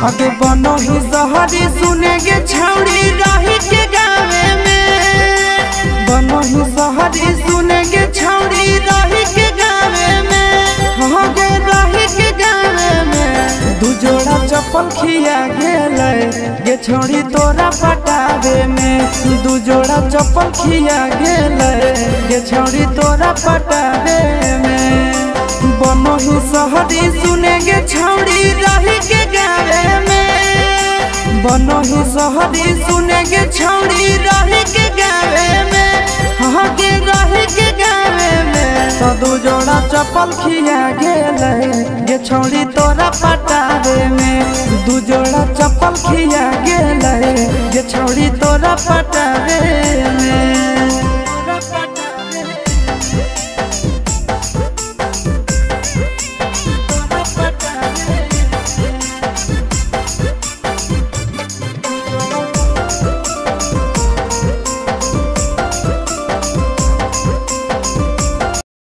आगे बनो ही सहरी सुनेगे छौड़ी रही के गावे में, बनो ही सहरी सुनेगे छौड़ी रही के गावे में, आगे रही के गावे में। दू जोड़ा चप्पल खिया गेले गे छौड़ी तोरा पटावे में, दू जोड़ा चप्पल खिया गेले गे छौड़ी तोरा पटावे में। बनो ही सहरी सुनेगे छौड़ी रही के गावे में, बनो ही सहरी सुनेगे छौड़ी रही के गावे में, आगे रही के गावे में। तो दू जोड़ा चप्पल खिया गेले गे छौड़ी तोरा पटावे में, दू जोड़ा चप्पल खिया गेले गे छौड़ी तोरा पटावे में।